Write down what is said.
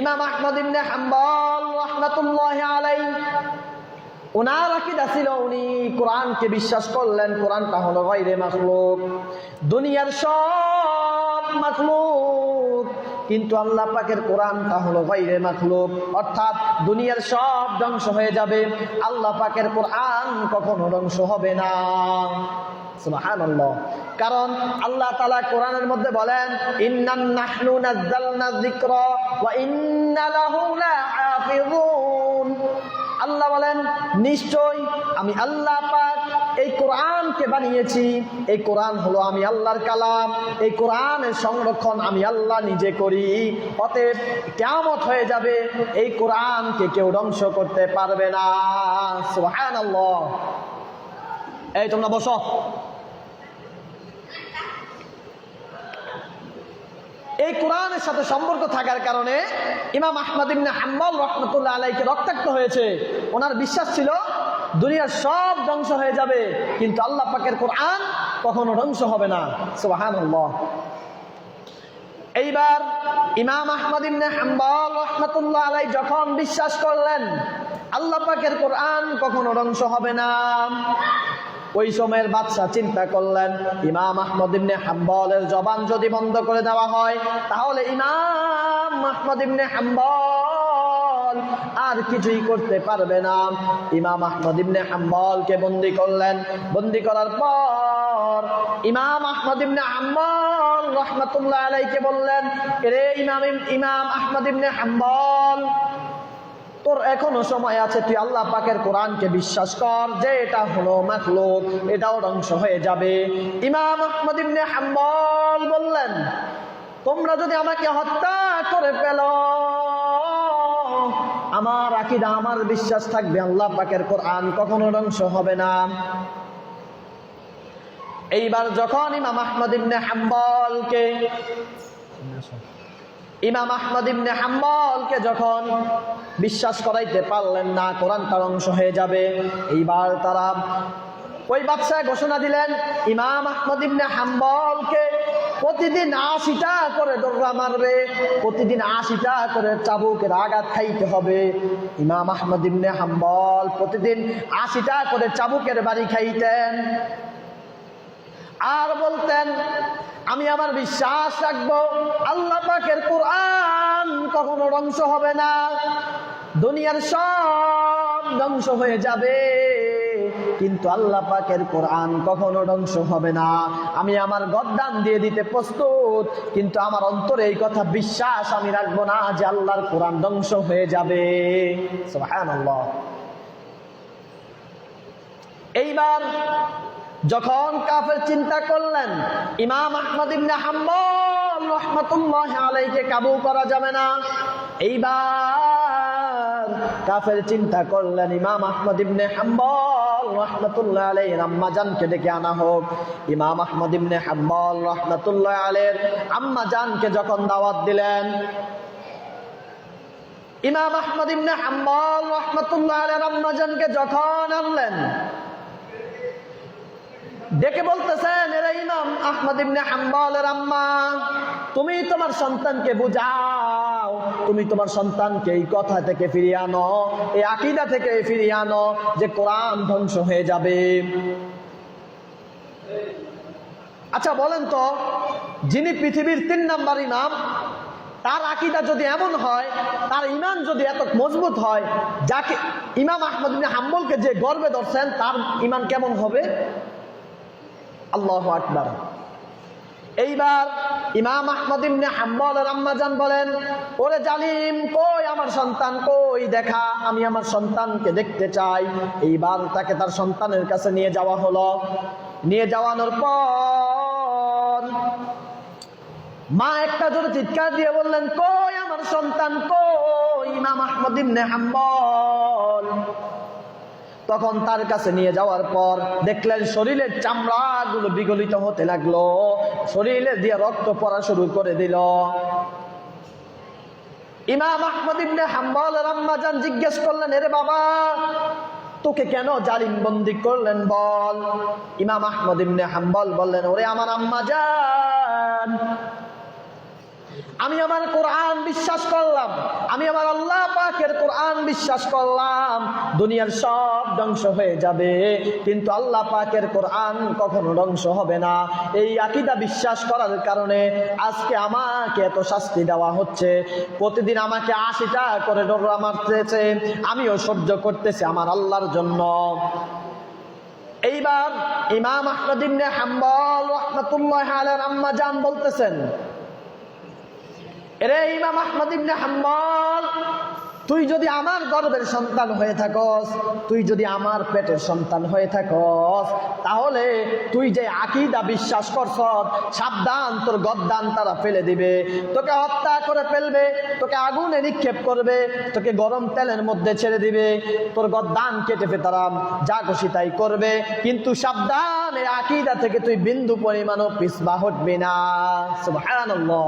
ইমাম আহমদ ইবনে হাম্বল রাহমাতুল্লাহি আলাইহি ওনার আকীদা ছিল উনি কোরআনকে বিশ্বাস করলেন কোরআনটা হলো গায়রে মাখলুক, দুনিয়ার সব মাখলুক কিন্তু আল্লাহ পাকের কোরআনটা হলো গায়রে মাখলুক, অর্থাৎ দুনিয়ার সব ধ্বংস হয়ে যাবে, আল্লাহ পাকের কোরআন কখনো ধ্বংস হবে না। সুবহানাল্লাহ। কারণ আল্লাহ তাআলা কোরআনের মধ্যে বলেন ইন্নান নাহনু নাযালনা যিকরা ওয়া ইন্না লাহু লাহাফিজুন। আল্লাহ বলেন নিশ্চয় আমি আল্লাহ পাক এই কোরআনকে বানিয়েছি, এই কোরআন হলো আমি আল্লাহর কালাম, এই কোরআনের সংরক্ষণ আমি আল্লাহ নিজে করি, অতএব কিয়ামত হয়ে যাবে, এই কোরআনকে কেউ ধ্বংস করতে পারবে না। সুবহানাল্লাহ। এই তোমরা বসো। এই কোরআনের সাথে সম্পর্ক থাকার কারণে ইমাম আহমদ ইবনে হাম্বল রাহমাতুল্লাহ আলাইহি রক্তাক্ত হয়েছে। ওনার বিশ্বাস ছিল দুনিয়ার সব ধ্বংস হয়ে যাবে কিন্তু আল্লাহ পাকের কোরআন কখনো ধ্বংস হবে না। সুবহানাল্লাহ। এইবার ইমাম আহমদ ইবনে হাম্বল রাহমাতুল্লাহ আলাইহি যখন বিশ্বাস করলেন আল্লাহ পাকের কোরআন কখনো ধ্বংস হবে না, ওই সময়ের বাদশা চিন্তা করলেন ইমাম আহমদ ইবনে হাম্বলের জবান যদি বন্ধ করে দেওয়া হয় তাহলে ইমাম আহমদ ইবনে হাম্বল আর কিছুই করতে পারবে না। ইমাম আহমদ ইবনে হাম্বলকে বন্দী করলেন। বন্দী করার পর ইমাম আহমদ ইবনে হাম্বল রাহমাতুল্লাহ আলাইহি বললেন, রে ইমাম আহমদ ইবনে হাম্বল, তোর এখনো সময় আছে, তুই আল্লাহ পাকের কোরআনকে বিশ্বাস কর যে এটা হলো মাখলুক, এটাও ধ্বংস হয়ে যাবে। ইমাম আহমদ ইবনে হাম্বল বললেন, তোমরা যদি আমাকে হত্যা করে ফেলো আমার আকীদা আমার বিশ্বাস থাকবে আল্লাহ পাকের কোরআন কখনো ধ্বংস হবে না। এইবার যখন ইমাম আহমদ ইবনে হাম্বলকে যখন বিশ্বাস করাইতে পারলেন না কোরআনটা ধ্বংস হয়ে যাবে, এইবার তারা ওই বাদশা ঘোষণা দিলেন ইমাম আহমদ ইবনে হাম্বলকে প্রতিদিন ৮০টা করে ডোরা মারবে, প্রতিদিন ৮০টা করে চাবুকের আঘাত খাইতে হবে। ইমাম আহমদ ইবনে হাম্বল প্রতিদিন ৮০টা করে চাবুকের বাড়ি খাইতেন আর বলতেন আমি আমার বিশ্বাস রাখবো আল্লাহ পাকের কোরআন কখনো ধ্বংস হবে না, দুনিয়ার সব ধ্বংস হয়ে যাবে কিন্তু আল্লাহ পাকের কোরআন কখনো ধ্বংস হবে না। আমি আমার গর্দান দিয়ে দিতে প্রস্তুত কিন্তু আমার অন্তরে এই কথা বিশ্বাস আমি রাখবো না যে আল্লাহর কোরআন ধ্বংস হয়ে যাবে। সুবহানাল্লাহ। এইবার যখন কাফের চিন্তা করলেন ইমাম আহমদ ইবনে হাম্বল রাহমাতুল্লাহি আলাইহি কাবু করা যাবে না, এইবার কাফের চিন্তা করলেন ইমাম আহমদ ইবনে হাম্বল রাহমাতুল্লাহি আলাইহির আম্মাজানকে ডেকে আনা হোক। ইমাম আহমদ ইবনে হাম্বল রাহমাতুল্লাহি আলাইহির আম্মাজানকে যখন দাওয়াত দিলেন, ইমাম আহমদ ইবনে হাম্বল রাহমাতুল্লাহি আলাইহির আম্মাজানকে যখন আনলেন ডেকে বলতেছেন, এরা ইমাম আহমদ ইবনে হাম্বলের আম্মা, তুমি তোমার সন্তানকে বুঝাও, তুমি তোমার সন্তানকে এই কথা থেকে ফিরিয়ে আনো, এই আকীদা থেকে ফিরিয়ে আনো যে কোরআন ধ্বংস হয়ে যাবে। আচ্ছা বলেন তো, যিনি পৃথিবীর ৩ নাম্বার ইমাম, তার আকীদা যদি এমন হয়, তার ঈমান যদি এত মজবুত হয়, যাকে ইমাম আহমদ ইবনে হাম্বলকে যে গর্বে ধরছেন তার ঈমান কেমন হবে? আল্লাহু আকবার। এইবার ইমাম আহমদ ইবনে হাম্বলের আম্মাজান বলেন, ওরে জালিম, কই আমার সন্তান, কই দেখা, আমি আমার সন্তানকে দেখতে চাই। এইবার তাকে তার সন্তানের কাছে নিয়ে যাওয়া হলো। নিয়ে যাওয়ানোর পর মা একটা জোরে চিৎকার দিয়ে বললেন, কই আমার সন্তান, কই ইমাম আহমদ ইবনে হাম্বল। তখন তার কাছে নিয়ে যাওয়ার পর দেখলেন শরীরের চামড়াগুলো বিগলিত হতে লাগলো, শরীরে দিয়ে রক্ত পড়া শুরু করে দিল। ইমাম আহমদ ইবনে হাম্বলের আম্মাজান জিজ্ঞেস করলেন, এরে বাবা, তোকে কেন জালিম বন্দি করলেন বল। ইমাম আহমদ ইবনে হাম্বল বললেন, ওরে আমার আম্মাজান, আমি আমার কোরআন বিশ্বাস করলাম, আমি আমার আল্লাহ পাকের কোরআন বিশ্বাস করলাম। দুনিয়ার সব ধ্বংস হয়ে যাবে, কিন্তু আল্লাহ পাকের কোরআন কখনো ধ্বংস হবে না। এই আকীদা বিশ্বাস করার কারণে আজকে আমাকে এত শাস্তি দেওয়া হচ্ছে। প্রতিদিন আমাকে 80টা করে ডোরা মারতেছে, আমিও সহ্য করতেছি আমার আল্লাহর জন্য। এইবার ইমাম আহমদ ইবনে হাম্বল রাহমাতুল্লাহি আলাইহির আম্মা জান বলতেছেন, এরে ইমাম আহমদ ইবনে হাম্বল, তুই যদি আমার গর্ভের সন্তান হয়ে থাকস, তুই যদি আমার পেটের সন্তান হয়ে থাকস, তাহলে তুই যে আকীদা বিশ্বাস করছ, সাবধান, তোর গদ্দান তারা ফেলে দিবে, তোকে হত্যা করে ফেলবে, তোকে আগুনে নিক্ষেপ করবে, তোকে গরম তেলের মধ্যে ছেড়ে দিবে, তোর গদ্দান কেটে তারা যা খুশি তাই করবে, কিন্তু সাবধান, এই আকীদা থেকে তুই বিন্দু পরিমাণও পিছপা হটবি না। সুবহানাল্লাহ।